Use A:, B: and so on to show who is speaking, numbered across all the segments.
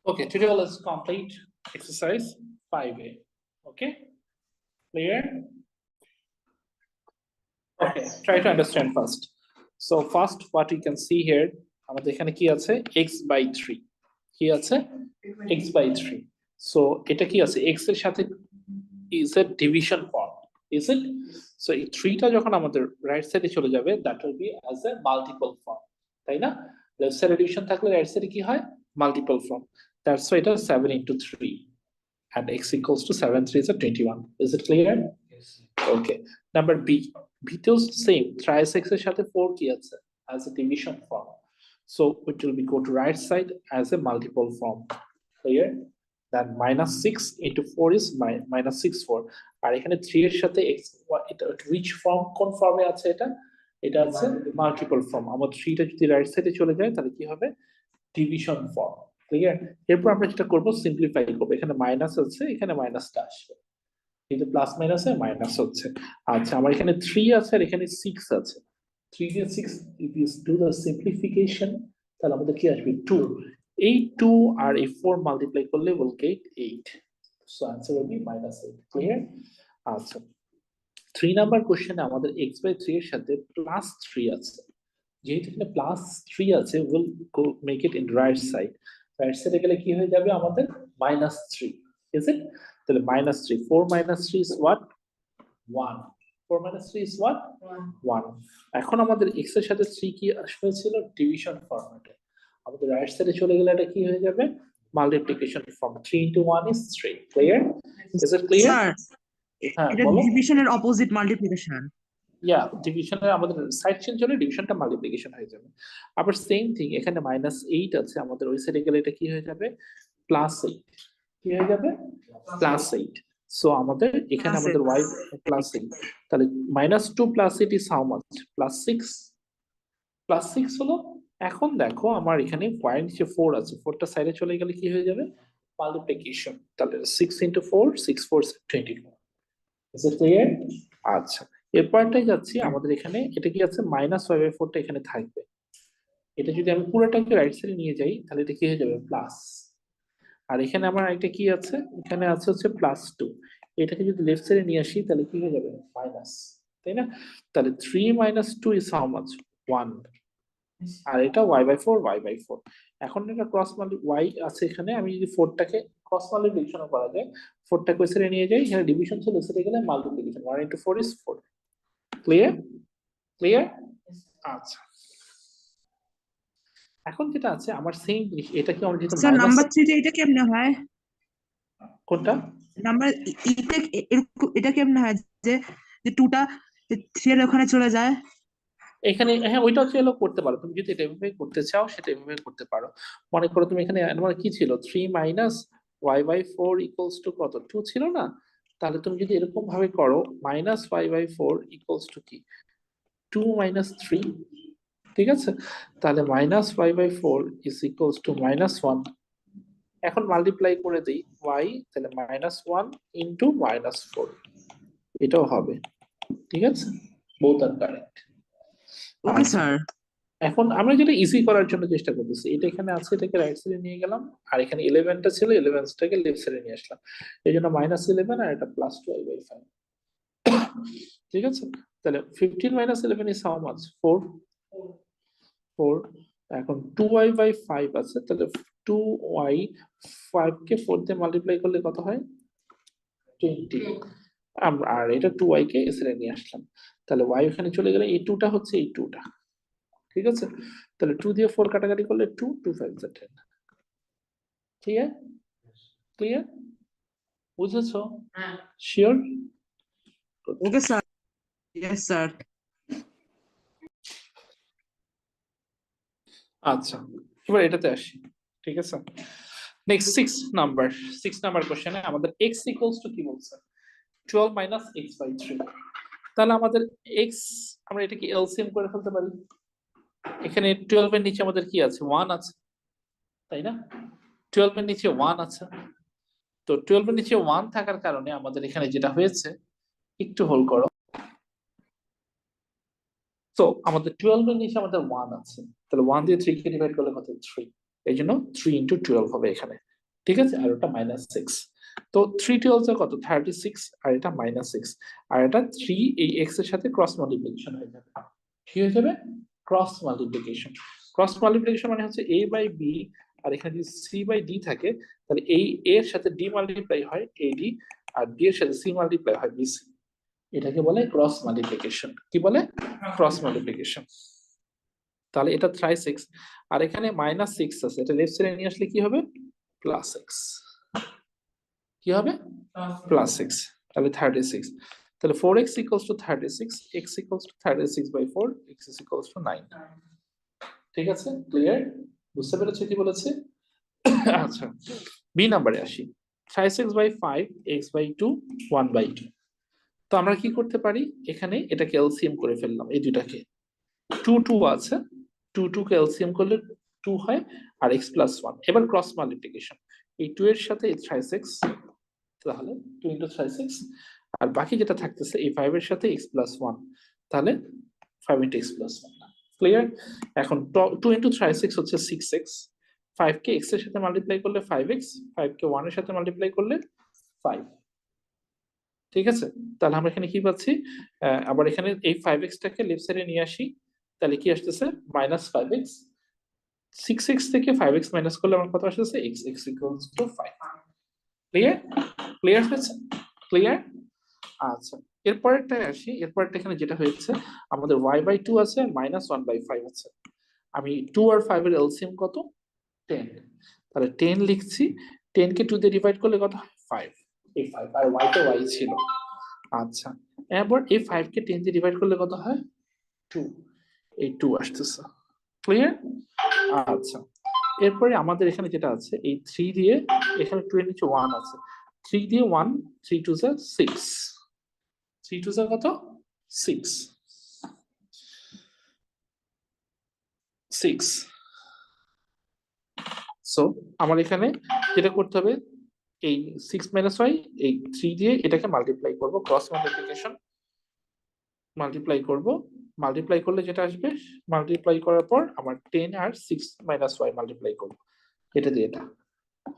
A: Okay, today let's complete exercise 5A. Okay, clear? Okay, try to understand first. So first, what you can see here, আমাদের এখানে কি আছে x by 3 কি আছে x by 3 so এটা কি আছে x এর সাথে is a division form, is it? So এই 3 টা যখন আমাদের রাইট সাইডে চলে যাবে that will be as a multiple form, তাই না? লেফট সাইডে ডিভিশন থাকলে রাইট সাইডে কি হয় multiple form, that's why it is 7 into 3 and x equals to 7 3 is a 21. Is it clear?
B: Yes.
A: Okay, number b তেও সেম thrice x এর সাথে 4 কি আছে as a division form, so it will be go to right side as a multiple form. Clear? Then minus 6 into 4 is minus 6 4 আর এখানে 3 এর সাথে x এটা which form কোন ফর্মে আছে এটা আছে মাল্টিপল ফর্ম। আমার 3 টা যদি রাইট সাইডে চলে যায় তাহলে কি হবে ডিভিশন ফর্ম। ক্লিয়ার? এরপর আমরা যেটা করব সিম্পলিফাই করব, এখানে মাইনাস আছে এখানে মাইনাসটা আসবে, কিন্তু প্লাস মাইনাসে মাইনাস হচ্ছে। আচ্ছা আমার এখানে 3 আছে আর এখানে 6 আছে, 3 দিয়ে 6 if you do the simplification তাহলে আমাদের কি আসবে 2, এই 2 আর এই 4 মাল্টিপ্লাই করলে will get 8, so answer will be -8. Clear? আচ্ছা 3 নাম্বার কোশ্চেনে আমাদের x by 3 এর সাথে প্লাস 3 আছে, যেহেতু এখানে প্লাস 3 আছে will go make it in right side, right সাইডে গেলে কি হয়ে যাবে আমাদের -3, is it? তাহলে -3 4 - 3 is what 1, 4 - 3 is what 1. এখন আমাদের x এর সাথে 3 কি হয়েছিল ডিভিশন ফরম্যাটে, আমাদের রাইট সাইডে চলে গেলে এটা কি হয়ে যাবে multiplication form, 3 into 1 is 3. Clear? Is it clear?
C: Sir এটা ডিভিশনের অপোজিট মাল্টিপ্লিকেশন।
A: ইয়া ডিভিশনের আমাদের সাইড চেঞ্জ হলে ডিভিশনটা মাল্টিপ্লিকেশন হয়ে যাবে। আবার সেম থিং এখানে -8 আছে, আমাদের ওই সাইডে গেলে এটা কি হয়ে যাবে +8, কি হয়ে যাবে +8. সো আমাদের এখানে আমাদের y +8, তাহলে -2 + 8 is how much +6, +6 হলো। এখন দেখো আমার এখানে পয়েন্ট যে 4 আছে 4টা সাইডে চলে গেলে কি হয়ে যাবে মাল্টিপ্লিকেশন, তাহলে 6 into 4 6 4 24. Is it clear? আচ্ছা এরপরটাই যাচ্ছি, আমাদের এখানে এটা কি আছে -5/4 টা এখানে থাকবে, এটা যদি আমি পুরোটাকে রাইট সাইডে নিয়ে যাই তাহলে এটা কি হয়ে যাবে প্লাস, আর এখানে আমার একটা কি আছে এখানে আছে হচ্ছে +2, এটাকে যদি লেফট সাইডে নিয়ে আসি তাহলে কি হয়ে যাবে মাইনাস, তাই না? তাহলে 3 - 2 is how much 1, আর এটা y/4 এখন এটা ক্রস মাল্টি y আছে এখানে, আমি যদি 4টাকে ক্রস মাল্টিপ্লিকেশন করা যায় 4টাকে ওই সাইডে নিয়ে যাই, এখানে ডিভিশন ছিল ওই সাইডে গেলে multiplication 1 into 4 is 4. Clear? Clear? আচ্ছা এখন যেটা আছে আমার সেম জিনিস, এটা কি আমরা যেটা
C: স্যার নাম্বার 3 তে এটা কেমনে হয়?
A: কোনটা
C: নাম্বার এটা কেমনে হয় যে 2টা 3 এর ওখানে চলে যায়?
A: এখানে হ্যাঁ ওইটাও চাইলেও করতে পারো, তুমি যদি এটা এভাবে করতে চাও সেটা এভাবে করতে পারো। মনে করো তুমি এখানে আমার কি ছিল 3 - y/4 equals to কত 2 ছিল না, তাহলে তুমি যদি এরকম ভাবে করো -y/4 equals to কি 2 - 3, ঠিক আছে? তাহলে -y/4 is equals to -1, এখন মাল্টিপ্লাই করে দেই y, তাহলে -1 into -4 এটাও হবে, ঠিক আছে? both are correct.
C: Okay sir.
A: এখন আমরা যেটা ইজি করার জন্য চেষ্টা করতেছি, এটা এখানে আছে এটাকে রাইট সাইডে নিয়ে গেলাম, আর এখানে 11টা ছিল 11টাকে লেফট সাইডে নিয়ে আসলাম, এই জন্য -11 আর এটা +2y/5, ঠিক আছে? তাহলে 15 - 11 is how much 4, এখন 2y/5 আছে, তাহলে 2y 5 কে 4 দিয়ে মাল্টিপ্লাই করলে কত হয় 20, আর এটা 2y কে এসে নিয়ে আসলাম, তাহলে y এখানে চলে গেলে এই 2টা হচ্ছে এই 2টা, ঠিক আছে? তাহলে 2 দিয়ে 4 কাটাকাটি করলে 2 2 5 10, ক্লিয়ার? ক্লিয়ার? বুঝেছো? হ্যাঁ sure?
C: Okay sir. Yes sir.
A: আচ্ছা এবার এটাতে আসি, ঠিক আছে? নেক্সট 6 নাম্বার কোশ্চেনে আমাদের x ইকুয়ালস টু কি বলছে 12 - x/3, তাহলে আমাদের x আমরা এটাকে এলসিএম করে ফেলতে পারি, এখানে 12 এর নিচে আমাদের কি আছে 1 আছে, তাই না? 12 এর নিচে 1 আছে, তো 12 এর নিচে 1 থাকার কারণে আমাদের এখানে যেটা হয়েছে একটু হোল্ড করো, তো আমাদের 12 এর নিচে আমাদের 1 আছে, তাহলে 1 দিয়ে 3 কে ডিভাইড করলে কত 3, এই জন্য 3 into 12 হবে এখানে, ঠিক আছে, আর ওটা -6। তো 3 12 কত 36, আর এটা -6, আর এটা 3 এই x এর সাথে ক্রস মাল্টিপ্লিকেশন হয়ে যাবে। কি হয়ে যাবে? Cross multiplication. ক্রস মাল্টিপ্লিকেশন মানে হচ্ছে a বাই b, আর এখানে যদি c বাই d থাকে, তাহলে এই a এর সাথে d মাল্টিপ্লাই হয় ad, আর b এর সাথে c মাল্টিপ্লাই হয় bc। এটাকে বলে ক্রস মাল্টিপ্লিকেশন। কি বলে? Cross multiplication. তাহলে এটা 36, আর এখানে -6 আছে, এটা লেফট সাইডে নিয়ে আসলে কি হবে? +6। কি হবে? +6। তাহলে 36। তাহলে 4x = 36, x = 36/4, x = 9। ঠিক আছে, ক্লিয়ার? বুঝতে পেরেছো কি বলেছে? আচ্ছা, বি নাম্বারে আসি। 36/5, x/2, 1/2। তো আমরা কি করতে পারি? এখানে এটাকে এলসিএম করে ফেললাম, এই দুটাকে। 2 2 আছে, 2 2 কে এলসিএম করলে 2 হয়, আর x + 1। এবার ক্রস মাল্টিপ্লিকেশন, এই 2 এর সাথে এই 36, তাহলে 2 × 36, আর বাকি যেটা থাকতেছে এই 5 এর সাথে x + 1, তাহলে 5 × x + 1। ক্লিয়ার? এখন 2 × 36 হচ্ছে 6x, 5 কে x এর সাথে মাল্টিপ্লাই করলে 5x, 5 কে 1 এর সাথে মাল্টিপ্লাই করলে 5। ঠিক আছে, তাহলে আমরা এখানে কি পাচ্ছি? আবার এখানে এই 5x টাকে লেফট সাইডে নিয়ে আসি, তাহলে কি আসতেছে? -5x। 6x থেকে 5x মাইনাস করলে আমার কত আসতেছে? x = 5। ক্লিয়ার? ক্লিয়ার হয়েছে? ক্লিয়ার? আচ্ছা, এরপরেরটায় আসি। এরপরেরটা এখানে যেটা হয়েছে, আমাদের y/2 আছে, -1/5 আছে। আমি 2 আর 5 এর এলসিএম কত? 10। তাহলে 10 লিখছি, 10 কে 2 দিয়ে ডিভাইড করলে কত হয়? 5। এই 5, আর y তো y ছিল। আচ্ছা, এবার এই 5 কে 10 দিয়ে ডিভাইড করলে কত হয়? 2। এই 2 আসতেছে। ক্লিয়ার? আচ্ছা, এরপরে আমাদের এখানে যেটা আছে, এই 3 দিয়ে, এখানে 2 এর নিচে 1 আছে, 3 দিয়ে 1, 3 2 যা 6, 3 2 যা কত? 6, 6। সো আমার এখানে যেটা করতে হবে, এই 6 - y, এই 3 দিয়ে এটাকে মাল্টিপ্লাই করব, ক্রস মাল্টিপ্লিকেশন। মাল্টিপ্লাই করব, মাল্টিপ্লাই করলে যেটা আসবে, মাল্টিপ্লাই করার পর আমার 10 আর 6 - y মাল্টিপ্লাই করব, এটা দিয়ে এটা।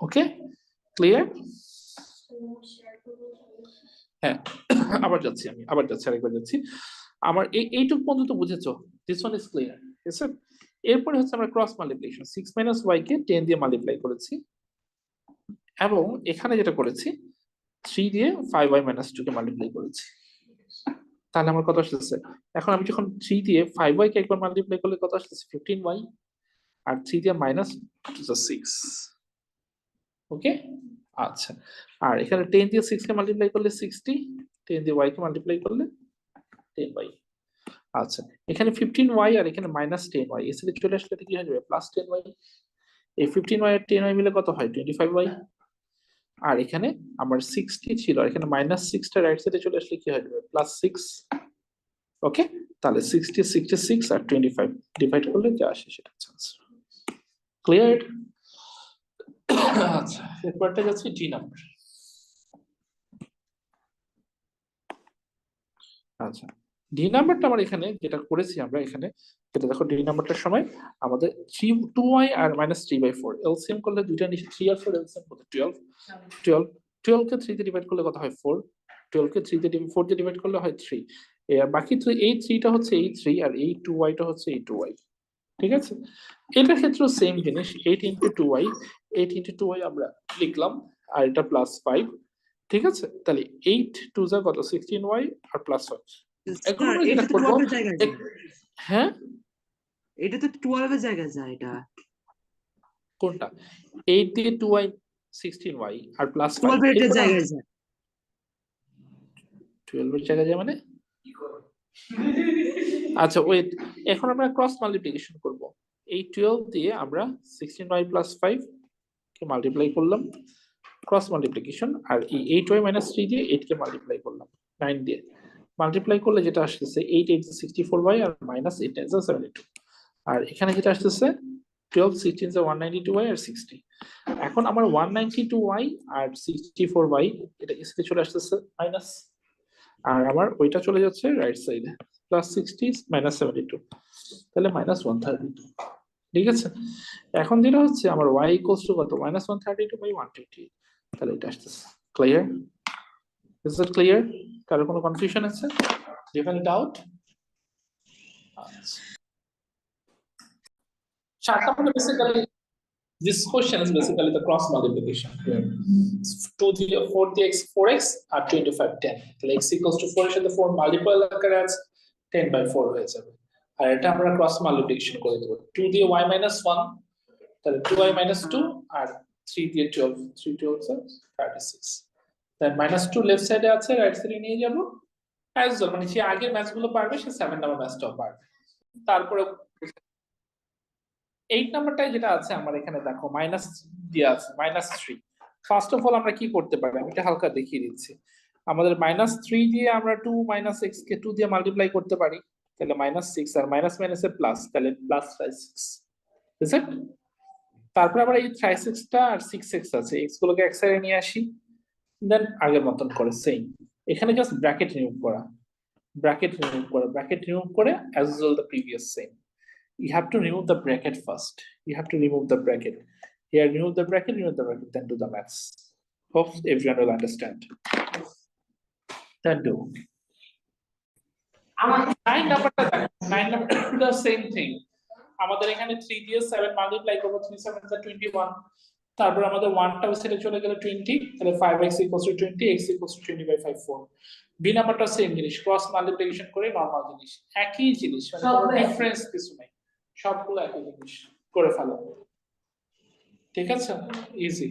A: ওকে, ক্লিয়ার? হ্যাঁ, আবার যাচ্ছি, আরেকবার যাচ্ছি। আমার এইটুকু পর্যন্ত বুঝেছো? This one is clear. ঠিক আছে, এরপরে হচ্ছে আমরা ক্রস মাল্টিপ্লিকেশন, 6 - y কে 10 দিয়ে মাল্টিপ্লাই করেছি, এবং এখানে যেটা করেছি, 3 দিয়ে 5y - 2 কে মাল্টিপ্লাই করেছি। তাহলে আমার কত আসতেছে? এখন আমি যখন 3 দিয়ে 5y কে একবার মাল্টিপ্লাই করলে কত আসতেছে? 15y, আর 3 দিয়ে -6। ওকে, আচ্ছা, আর এখানে 10 দিয়ে 6 কে মাল্টিপ্লাই করলে 60, 10 দিয়ে y কে মাল্টিপ্লাই করলে 10y। আচ্ছা, এখানে 15y আর এখানে -10y, এসে চলে আসলে এটা কি হয়ে যাবে? +10y। এই 15y আর 10y মিলে কত হয়? 25y। আর এখানে আমার 60 ছিল, আর এখানে -6 টা রাইট সাইডে চলে আসলে কি হয়ে যাবে? +6। ওকে, তাহলে 60 66 আর 25 ডিভাইড করলে যা আসে সেটা হচ্ছে আনসার। ক্লিয়ার? আচ্ছা, এরপরটা যাচ্ছে ডি নাম্বার। আচ্ছা, ডি নাম্বারটা আমার এখানে যেটা করেছি আমরা এখানে, যেটা দেখো, ডি নাম্বারটার সময় আমাদের 2y আর -3/4 এলসিএম করলে, দুইটা নিচে 3 আর 4 এলসিএম করলে 12, 12, 12 কে 3 দিয়ে ডিভাইড করলে কত হয়? 4, 12 কে 3 দিয়ে 4 দিয়ে ডিভাইড করলে হয় 3। আর বাকি 3, এই 3 টা হচ্ছে এই 3, আর এই 2y টা হচ্ছে এই 2y। ঠিক আছে, এটার ক্ষেত্রেও সেম জিনিস, 8 × 2y, 8 × 2y আমরা লিখলাম, আর এটা +5। ঠিক আছে, তাহলে 8 2 যা কত? 16y আর +1। এখন
C: স্যার
A: আমরা
C: এটা
A: যেটা
C: তো
A: করব,
C: 12 এর জায়গায় যায়,
A: হ্যাঁ,
C: এটা তো 12 এর জায়গায় যায় এটা।
A: কোনটা? 8 দিয়ে 2y 16y আর +5,
C: 12 এর
A: এরপর
C: জায়গায় যায়।
A: 12 এর জায়গায় যায় মানে? আচ্ছা, ওয়েট, এখন আমরা ক্রস মাল্টিপ্লিকেশন করব। এই 12 দিয়ে আমরা 16y + 5 কে মাল্টিপ্লাই করলাম, ক্রস মাল্টিপ্লিকেশন, আর এই 8y - 3 দিয়ে 8 কে মাল্টিপ্লাই করলাম 9 দিয়ে। মাল্টিপ্লাই করলে যেটা আসতেছে 8 8 64y, আর -8 9 72। আর এখানে যেটা আসতেছে 12 16 192y আর 60। এখন আমার 192y আর 64y এটা এসে চলে আসতেছে মাইনাস, আর আমার ওইটা চলে যাচ্ছে রাইট সাইডে, +60 - 72, তাহলে -132। ঠিক আছে, এখন যেটা হচ্ছে আমার y ইকুয়ালস টু কত -132/120, তাহলে এটা আসতেছে। ক্লিয়ার? Is it clear? কারো কোনো কনফিউশন আছে? Do you have any doubt? আচ্ছা, 4 নম্বরে basically this question is basically the cross multiplication here. 2 দিয়ে 4 দিয়ে x 4x আর 25 10, তাহলে x equals to 4 এর সাথে 4 মাল্টিপল আকারে আছে 10/4 হয়ে যাবে। আর এটা আমরা ক্রস মাল্টিপ্লিকেশন করে দেব, 2 দিয়ে y - 1, তাহলে 2y - 2 আর 3 দিয়ে 12, 3 12 36, তাহলে -2 লেফট সাইডে আছে, রাইট সাইডে নিয়ে যাব অ্যাজ ওয়েল, মানে সে আগের ম্যাথস গুলো পারবে, সে 7 নাম্বার ম্যাথসটাও পারবে। তারপরে 8 নাম্বারটাই যেটা আছে আমার এখানে দেখো মাইনাস দিয়ে আছে -3। ফার্স্ট অফ অল আমরা কি করতে পারি, আমি এটা হালকা দেখিয়ে দিচ্ছি। আমাদের -3 দিয়ে আমরা 2 - x কে 2 দিয়ে মাল্টিপ্লাই করতে পারি, তাহলে -6 আর মাইনাস মাইনাসে প্লাস, তাহলে +6, ঠিক আছে। তারপরে আমরা এই 36 টা আর 6x আছে, x গুলোকে এক সাইডে নিয়ে আসি, দেন আগের মতন করে সেম এখানে জাস্ট ব্র্যাকেট রিমুভ করা, ব্র্যাকেট রিমুভ করে as usual the previous same. You have to remove the bracket first. You have to remove the bracket. Here, remove the bracket, then do the maths. Hope everyone will understand. Then do. 9 নাম্বারটা দেখো, 9 নাম্বারটা same thing. আমাদের এখানে 3 দিয়ে 7 multiply করব, 3 7 is 21, তারপর আমাদের 1 টা সেটে চলে গেল 20, তাহলে 5x = 20, x = 20/5 4। বি নাম্বারটা সেম জিনিস, ক্রস মাল্টিপ্লিকেশন করে নরমাল জিনিস, একই জিনিস, মানে কোনো ডিফারেন্স কিছু নাই, সবগুলো একই জিনিস করে ফেলো। ঠিক আছে, ইজি।